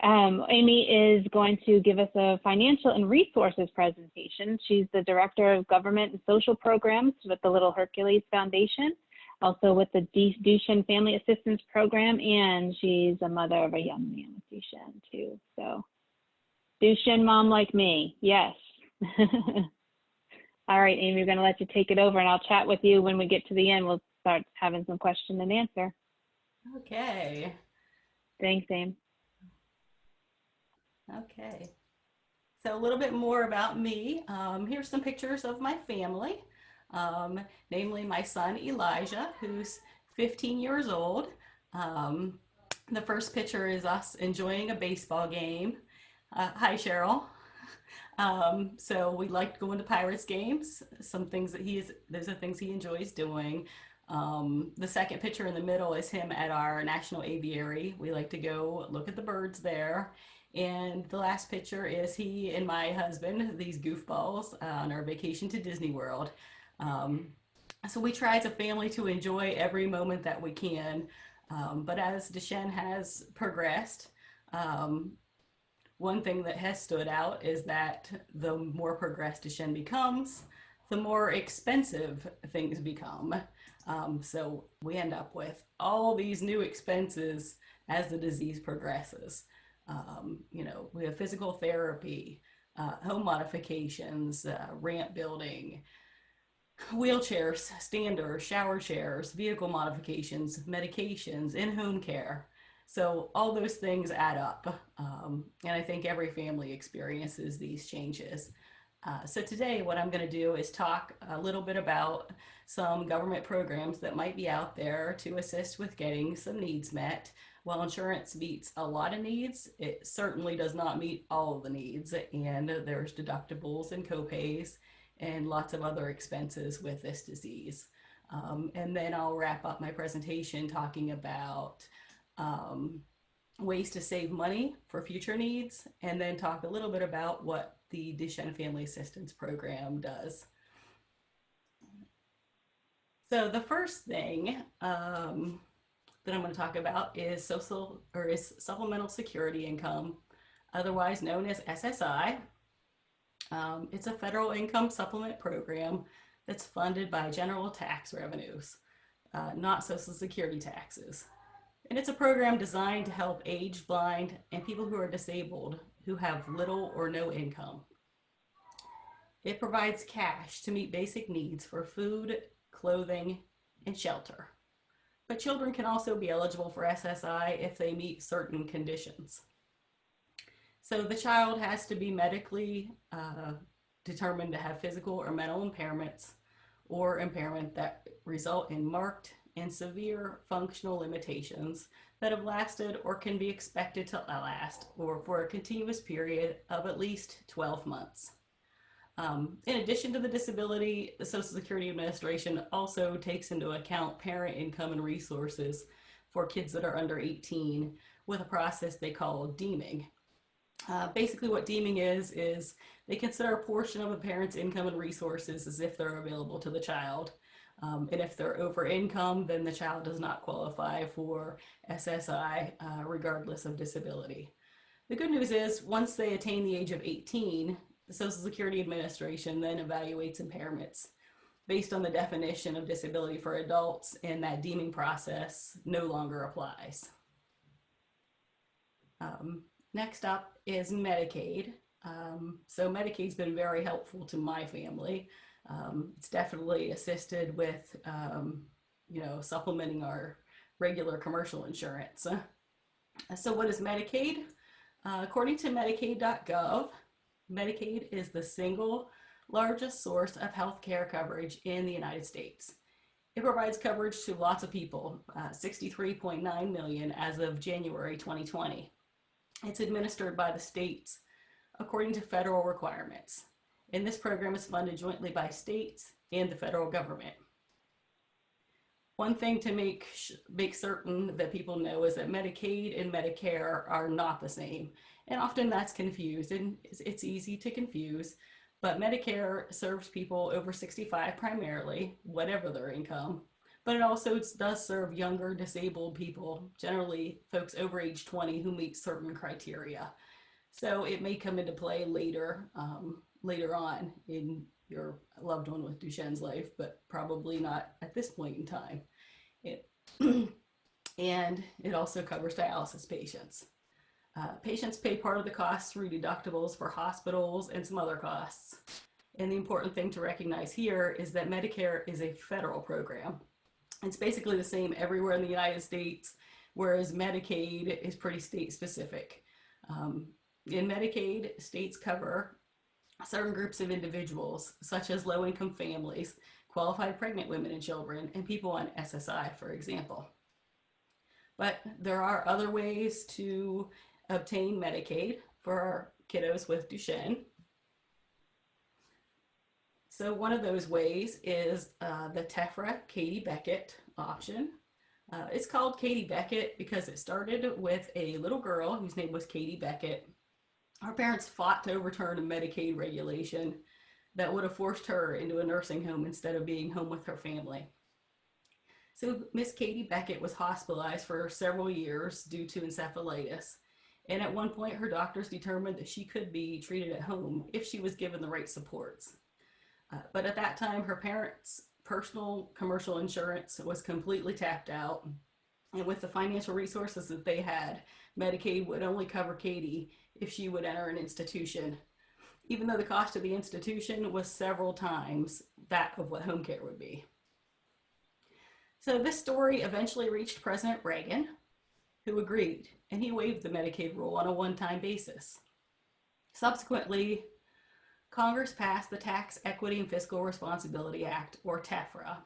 Amy is going to give us a financial and resources presentation. She's the Director of Government and Social Programs with the Little Hercules Foundation, also with the Duchenne Family Assistance Program, and she's a mother of a young man with Duchenne too. So Duchenne mom like me, yes. All right, Amy, we're going to let you take it over, and I'll chat with you when we get to the end. We'll start having some question and answer. Okay. Thanks, Amy. Okay. So a little bit more about me. Here's some pictures of my family, namely my son Elijah, who's 15 years old. The first picture is us enjoying a baseball game. Hi, Cheryl. So we like going to Pirates games. Some things that those are things he enjoys doing. The second picture in the middle is him at our national aviary. We like to go look at the birds there. And the last picture is he and my husband, these goofballs, on our vacation to Disney World. So we try as a family to enjoy every moment that we can. But as Duchenne has progressed, one thing that has stood out is that the more progressed Duchenne becomes, the more expensive things become. So we end up with all these new expenses as the disease progresses. We have physical therapy, home modifications, ramp building, wheelchairs, standers, shower chairs, vehicle modifications, medications, in-home care. So all those things add up. And I think every family experiences these changes. So today what I'm going to do is talk a little bit about some government programs that might be out there to assist with getting some needs met. While insurance meets a lot of needs, it certainly does not meet all of the needs, and there's deductibles and copays and lots of other expenses with this disease. And then I'll wrap up my presentation talking about ways to save money for future needs, and then talk a little bit about what the Duchenne Family Assistance Program does. So the first thing that I'm going to talk about is supplemental security income, otherwise known as SSI. It's a federal income supplement program that's funded by general tax revenues, not Social Security taxes. And it's a program designed to help aged, blind, and people who are disabled who have little or no income. It provides cash to meet basic needs for food, clothing, and shelter. But children can also be eligible for SSI if they meet certain conditions. So the child has to be medically determined to have physical or mental impairments or impairment that result in marked and severe functional limitations that have lasted or can be expected to last or for a continuous period of at least 12 months. In addition to the disability, the Social Security Administration also takes into account parent income and resources for kids that are under 18 with a process they call deeming. Basically what deeming is they consider a portion of a parent's income and resources as if they're available to the child. And if they're over income, then the child does not qualify for SSI regardless of disability. The good news is once they attain the age of 18, the Social Security Administration then evaluates impairments based on the definition of disability for adults, and that deeming process no longer applies. Next up is Medicaid. So Medicaid's been very helpful to my family. It's definitely assisted with, supplementing our regular commercial insurance. So what is Medicaid? According to Medicaid.gov, Medicaid is the single largest source of health care coverage in the United States. It provides coverage to lots of people, 63.9 million as of January 2020. It's administered by the states according to federal requirements. And this program is funded jointly by states and the federal government. One thing to make certain that people know is that Medicaid and Medicare are not the same. And often that's confused, and it's easy to confuse. But Medicare serves people over 65 primarily, whatever their income. but it also does serve younger disabled people, generally folks over age 20 who meet certain criteria. So it may come into play later, later on in your loved one with Duchenne's life, but probably not at this point in time. It, and it also covers dialysis patients. Patients pay part of the cost through deductibles for hospitals and some other costs. And the important thing to recognize here is that Medicare is a federal program. It's basically the same everywhere in the United States, whereas Medicaid is pretty state specific. In Medicaid, states cover certain groups of individuals, such as low-income families, qualified pregnant women and children, and people on SSI, for example. But there are other ways to obtain Medicaid for our kiddos with Duchenne. So one of those ways is the Tefra Katie Beckett option. It's called Katie Beckett because it started with a little girl whose name was Katie Beckett. Her parents fought to overturn a Medicaid regulation that would have forced her into a nursing home instead of being home with her family. So Miss Katie Beckett was hospitalized for several years due to encephalitis. And at one point, her doctors determined that she could be treated at home if she was given the right supports. But at that time, her parents' personal commercial insurance was completely tapped out. And with the financial resources that they had, Medicaid would only cover Katie if she would enter an institution, even though the cost of the institution was several times that of what home care would be. So this story eventually reached President Reagan, who agreed, and he waived the Medicaid rule on a one-time basis. Subsequently, Congress passed the Tax Equity and Fiscal Responsibility Act, or TEFRA,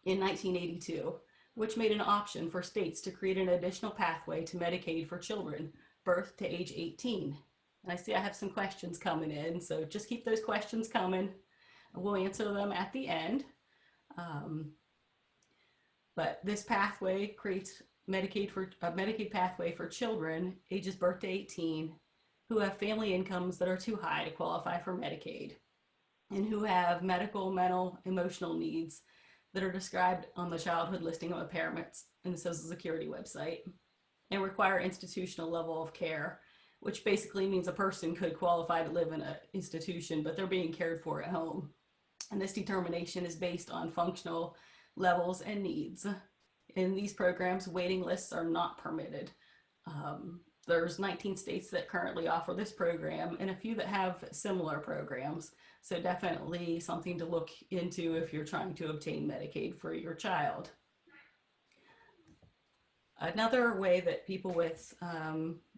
in 1982, which made an option for states to create an additional pathway to Medicaid for children birth to age 18. And I see I have some questions coming in, so just keep those questions coming. We'll answer them at the end. But this pathway creates a Medicaid pathway for children ages birth to 18 who have family incomes that are too high to qualify for Medicaid and who have medical, mental, emotional needs that are described on the childhood listing of impairments in the Social Security website and require institutional level of care, which basically means a person could qualify to live in an institution, but they're being cared for at home. And this determination is based on functional levels and needs. In these programs, waiting lists are not permitted. There's 19 states that currently offer this program and a few that have similar programs. So definitely something to look into if you're trying to obtain Medicaid for your child. Another way that people with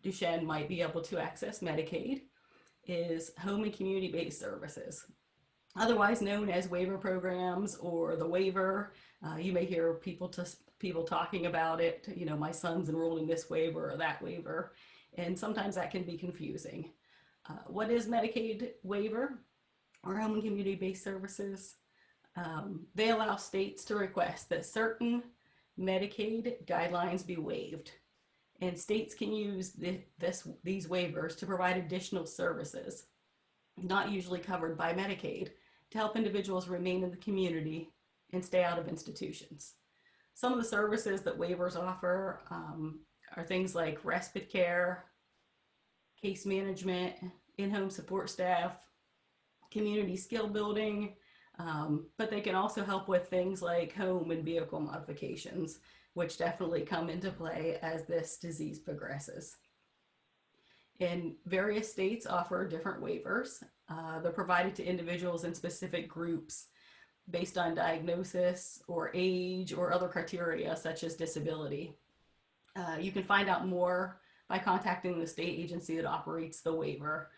Duchenne might be able to access Medicaid is home and community-based services, otherwise known as waiver programs or the waiver. You may hear people talking about it, you know, my son's enrolled in this waiver or that waiver, and sometimes that can be confusing. What is Medicaid waiver or home and community-based services? They allow states to request that certain Medicaid guidelines be waived, and states can use these waivers to provide additional services not usually covered by Medicaid to help individuals remain in the community and stay out of institutions. Some of the services that waivers offer are things like respite care, case management, in-home support staff, community skill building, but they can also help with things like home and vehicle modifications, which definitely come into play as this disease progresses. And various states offer different waivers. They're provided to individuals in specific groups based on diagnosis or age or other criteria such as disability. You can find out more by contacting the state agency that operates the waiver,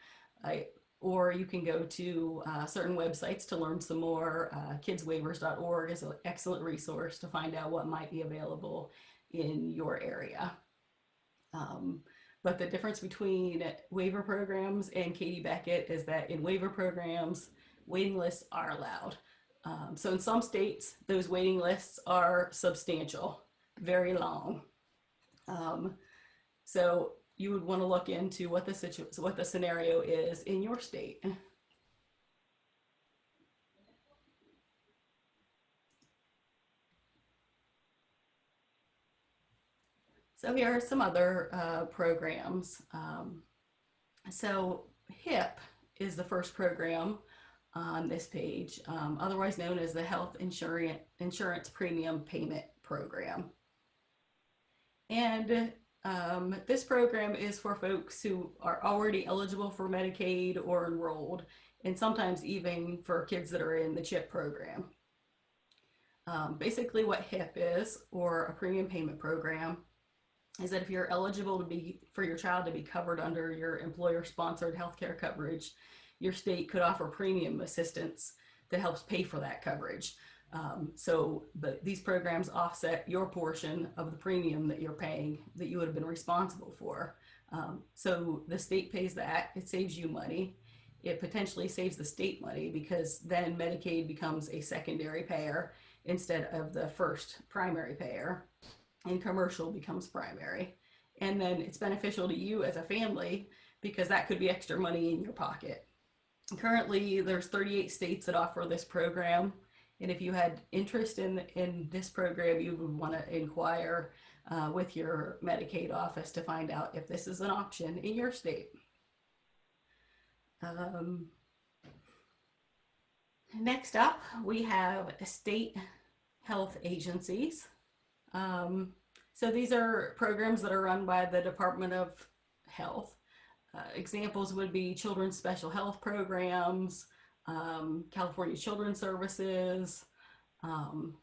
or you can go to certain websites to learn some more. Kidswaivers.org is an excellent resource to find out what might be available in your area. But the difference between waiver programs and Katie Beckett is that in waiver programs, waiting lists are allowed. So in some states, those waiting lists are substantial, very long. So you would want to look into what the scenario is in your state. So here are some other programs. So HIP is the first program on this page, otherwise known as the Health Insurance Premium Payment Program. And this program is for folks who are already eligible for Medicaid or enrolled, and sometimes even for kids that are in the CHIP program. Basically what HIP is, or a premium payment program, is that if you're eligible for your child to be covered under your employer-sponsored healthcare coverage, your state could offer premium assistance that helps pay for that coverage. These programs offset your portion of the premium that you're paying that you would have been responsible for. So the state pays that, it saves you money. It potentially saves the state money because then Medicaid becomes a secondary payer instead of the first primary payer, and commercial becomes primary. And then it's beneficial to you as a family because that could be extra money in your pocket. Currently, there's 38 states that offer this program. And if you had interest in this program, you would want to inquire with your Medicaid office to find out if this is an option in your state. Next up, we have state health agencies. So these are programs that are run by the Department of Health. Examples would be Children's Special Health Programs, California Children's Services, and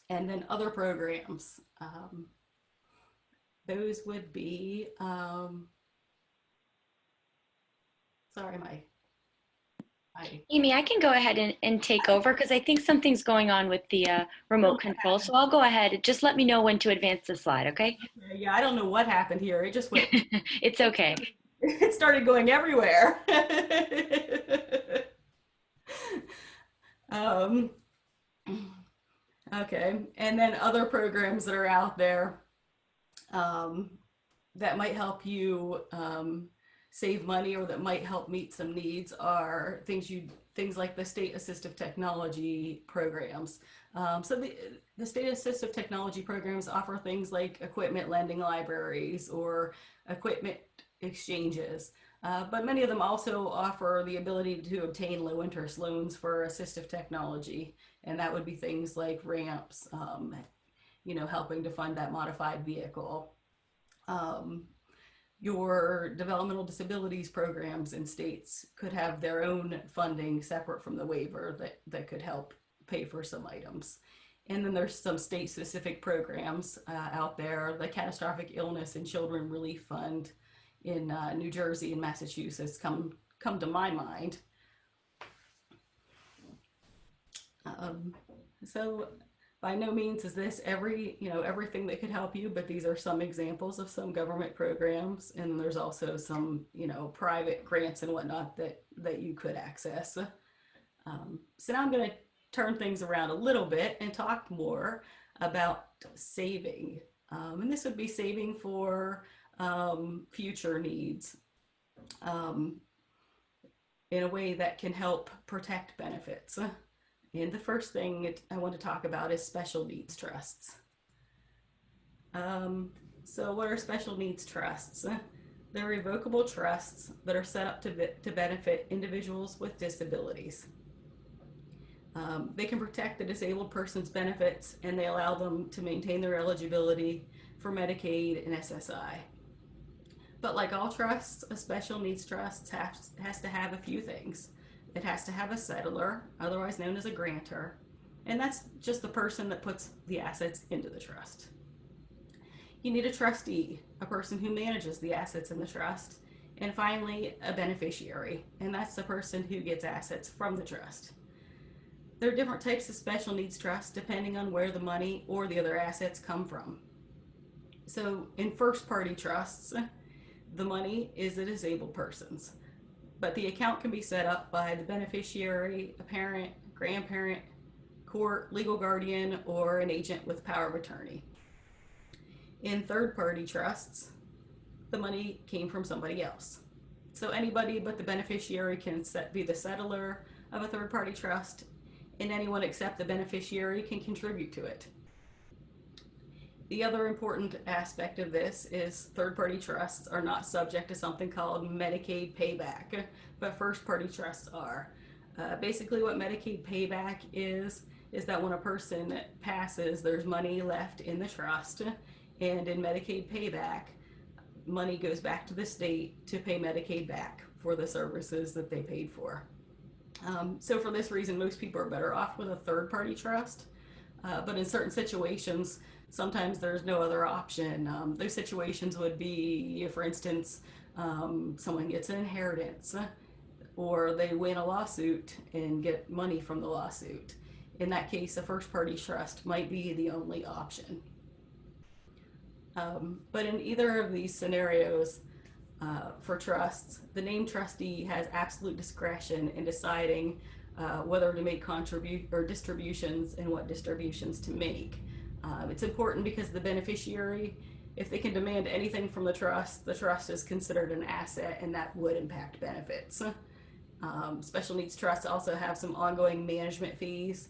then other programs. Those would be, Amy, I can go ahead and take over because I think something's going on with the remote control. So I'll go ahead. Just let me know when to advance the slide, okay? Yeah, I don't know what happened here. It just went. It's okay. It started going everywhere. Okay, and then other programs that are out there that might help you save money or that might help meet some needs are things like the state assistive technology programs. So the state assistive technology programs offer things like equipment lending libraries or equipment exchanges. But many of them also offer the ability to obtain low interest loans for assistive technology. And that would be things like ramps, helping to fund that modified vehicle. Your developmental disabilities programs in states could have their own funding separate from the waiver that could help pay for some items. And then there's some state specific programs out there. The Catastrophic Illness and Children Relief Fund in New Jersey and Massachusetts come to my mind. So by no means is this everything that could help you, but these are some examples of some government programs, and there's also some private grants and whatnot that you could access. So now I'm going to turn things around a little bit and talk more about saving, and this would be saving for future needs in a way that can help protect benefits. And the first thing I want to talk about is special needs trusts. So what are special needs trusts? They're revocable trusts that are set up to benefit individuals with disabilities. They can protect the disabled person's benefits, and they allow them to maintain their eligibility for Medicaid and SSI. But like all trusts, a special needs trust has to have a few things. It has to have a settlor, otherwise known as a grantor, and that's just the person that puts the assets into the trust. You need a trustee, a person who manages the assets in the trust, and finally, a beneficiary, and that's the person who gets assets from the trust. There are different types of special needs trusts depending on where the money or the other assets come from. So in first-party trusts, the money is the disabled person's, but the account can be set up by the beneficiary, a parent, grandparent, court, legal guardian, or an agent with power of attorney. In third-party trusts, the money came from somebody else. So anybody but the beneficiary can be the settlor of a third-party trust, and anyone except the beneficiary can contribute to it. The other important aspect of this is third-party trusts are not subject to something called Medicaid payback, but first-party trusts are. Basically, what Medicaid payback is that when a person passes, there's money left in the trust, and in Medicaid payback, money goes back to the state to pay Medicaid back for the services that they paid for. So for this reason, most people are better off with a third-party trust, but in certain situations, sometimes there's no other option. Those situations would be, for instance, someone gets an inheritance, or they win a lawsuit and get money from the lawsuit. In that case, a first-party trust might be the only option. But in either of these scenarios, for trusts, the named trustee has absolute discretion in deciding whether to make distributions and what distributions to make. It's important because the beneficiary, if they can demand anything from the trust is considered an asset, and that would impact benefits. Special needs trusts also have some ongoing management fees,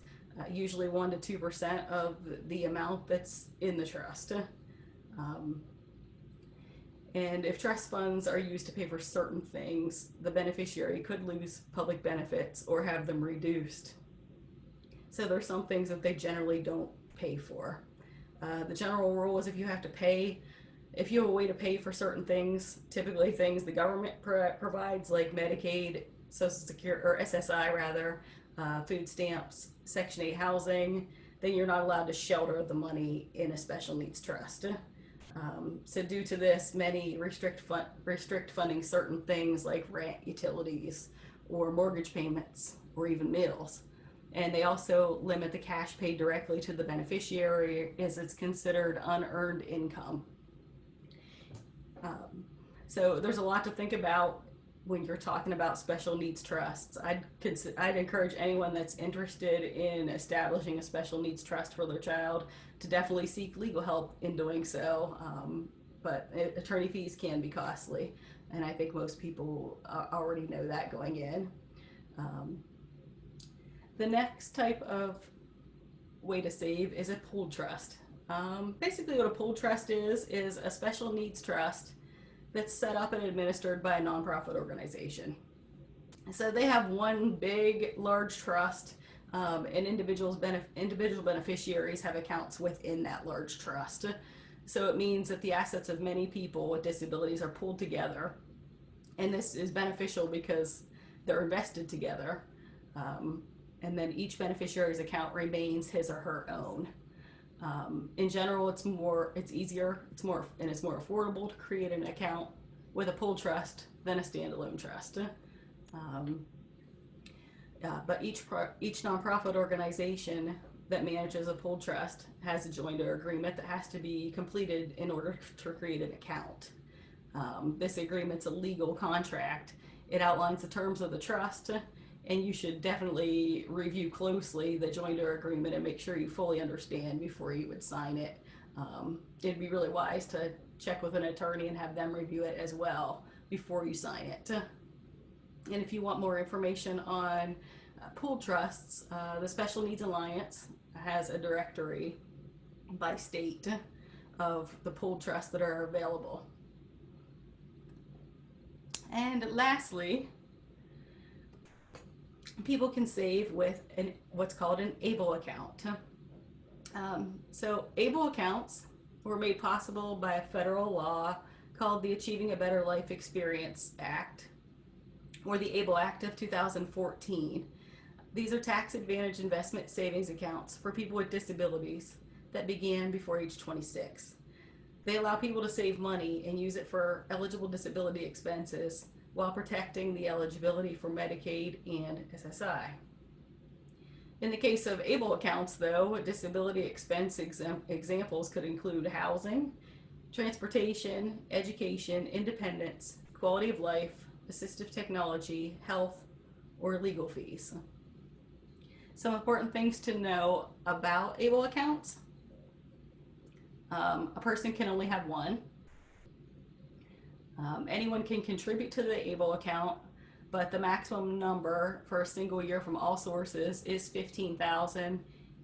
usually 1% to 2% of the amount that's in the trust. And if trust funds are used to pay for certain things, the beneficiary could lose public benefits or have them reduced. So there's some things that they generally don't pay for. The general rule is if you have a way to pay for certain things, typically things the government provides like Medicaid, Social Security, or SSI rather, food stamps, Section 8 housing, then you're not allowed to shelter the money in a special needs trust. So due to this, many restrict funding certain things like rent, utilities, or mortgage payments, or even meals. And they also limit the cash paid directly to the beneficiary, as it's considered unearned income. So there's a lot to think about when you're talking about special needs trusts. I'd encourage anyone that's interested in establishing a special needs trust for their child to definitely seek legal help in doing so. But attorney fees can be costly, and I think most people already know that going in. The next type of way to save is a pooled trust. Basically what a pooled trust is a special needs trust that's set up and administered by a nonprofit organization. So they have one big, large trust, and individual beneficiaries have accounts within that large trust. So it means that the assets of many people with disabilities are pooled together, and this is beneficial because they're invested together, and then each beneficiary's account remains his or her own. In general, it's easier, it's more affordable to create an account with a pooled trust than a standalone trust. But each nonprofit organization that manages a pooled trust has a joinder agreement that has to be completed in order to create an account. This agreement's a legal contract. It outlines the terms of the trust, and you should definitely review closely the joinder agreement and make sure you fully understand before you would sign it. It'd be really wise to check with an attorney and have them review it as well before you sign it. And if you want more information on pooled trusts, the Special Needs Alliance has a directory by state of the pooled trusts that are available. And lastly, people can save with what's called an ABLE account. So ABLE accounts were made possible by a federal law called the Achieving a Better Life Experience Act, or the ABLE Act of 2014. These are tax advantage investment savings accounts for people with disabilities that began before age 26. They allow people to save money and use it for eligible disability expenses while protecting the eligibility for Medicaid and SSI. In the case of ABLE accounts, though, disability expense examples could include housing, transportation, education, independence, quality of life, assistive technology, health, or legal fees. Some important things to know about ABLE accounts. A person can only have one. Anyone can contribute to the ABLE account, but the maximum number for a single year from all sources is $15,000,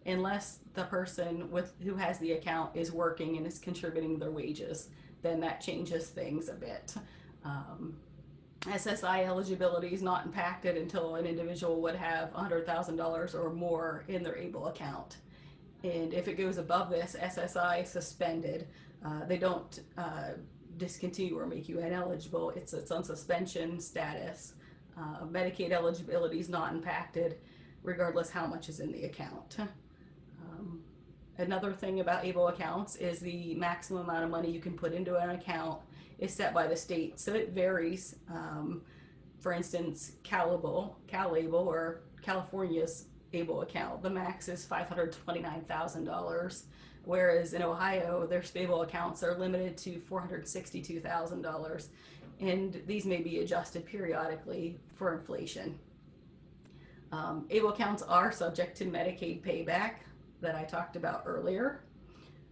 unless the person who has the account is working and is contributing their wages, then that changes things a bit. SSI eligibility is not impacted until an individual would have $100,000 or more in their ABLE account. And if it goes above this, SSI is suspended. They don't discontinue or make you ineligible. It's on suspension status. Medicaid eligibility is not impacted regardless how much is in the account. Another thing about ABLE accounts is the maximum amount of money you can put into an account is set by the state, so it varies. For instance, CalABLE or California's ABLE account, the max is $529,000, whereas in Ohio, their stable accounts are limited to $462,000, and these may be adjusted periodically for inflation. ABLE accounts are subject to Medicaid payback that I talked about earlier.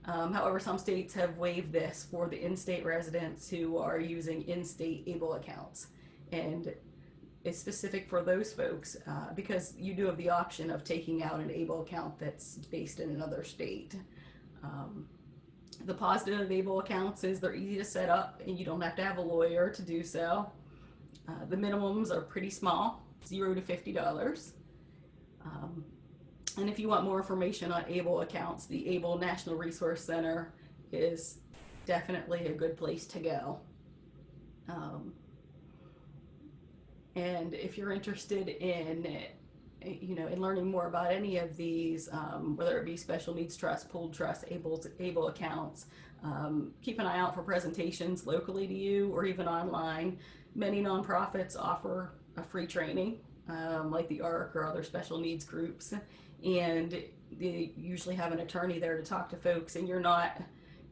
However, some states have waived this for the in-state residents who are using in-state ABLE accounts. And it's specific for those folks because you do have the option of taking out an ABLE account that's based in another state. The positive of ABLE accounts is they're easy to set up and you don't have to have a lawyer to do so. The minimums are pretty small, $0 to $50. And if you want more information on ABLE accounts, the ABLE National Resource Center is definitely a good place to go. And if you're interested in, in learning more about any of these, whether it be special needs trust, pooled trust, ABLE accounts, keep an eye out for presentations locally to you or even online. Many nonprofits offer a free training, like the ARC or other special needs groups, and they usually have an attorney there to talk to folks, and you're not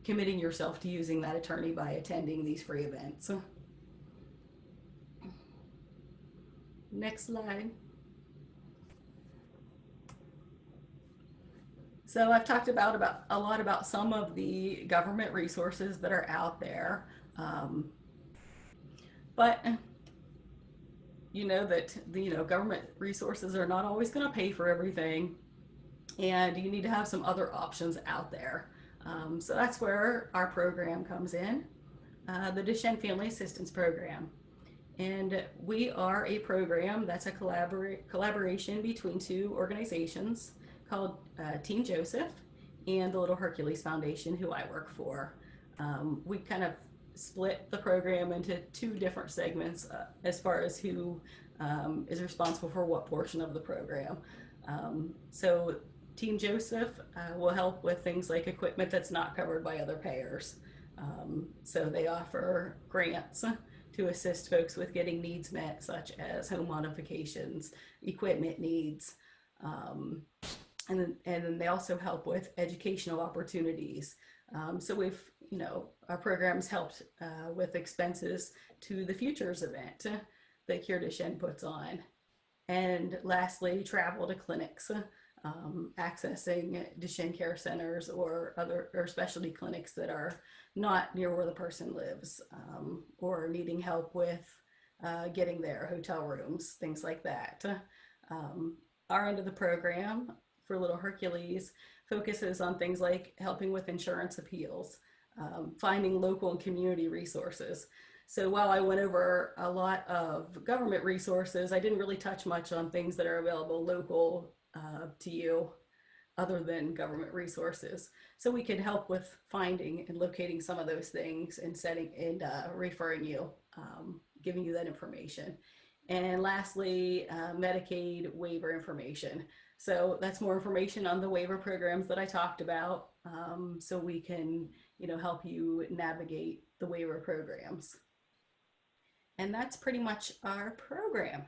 committing yourself to using that attorney by attending these free events. Next slide. So I've talked about a lot about some of the government resources that are out there, but you know that government resources are not always going to pay for everything, and you need to have some other options out there. So that's where our program comes in, the Duchenne Family Assistance Program. And we are a program that's a collaboration between two organizations called Team Joseph and the Little Hercules Foundation, who I work for. We kind of split the program into two different segments as far as who is responsible for what portion of the program. So Team Joseph will help with things like equipment that's not covered by other payers. So they offer grants to assist folks with getting needs met, such as home modifications, equipment needs, and then they also help with educational opportunities. So we've, our programs helped with expenses to the Futures event that Cure Duchenne puts on. And lastly, travel to clinics, accessing Duchenne care centers or specialty clinics that are not near where the person lives, or needing help with getting there, hotel rooms, things like that. Our end of the program for Little Hercules focuses on things like helping with insurance appeals, finding local and community resources. So while I went over a lot of government resources, I didn't really touch much on things that are available local to you other than government resources. So we can help with finding and locating some of those things and referring you, giving you that information. And lastly, Medicaid waiver information. So that's more information on the waiver programs that I talked about, so we can, help you navigate the waiver programs. And that's pretty much our program.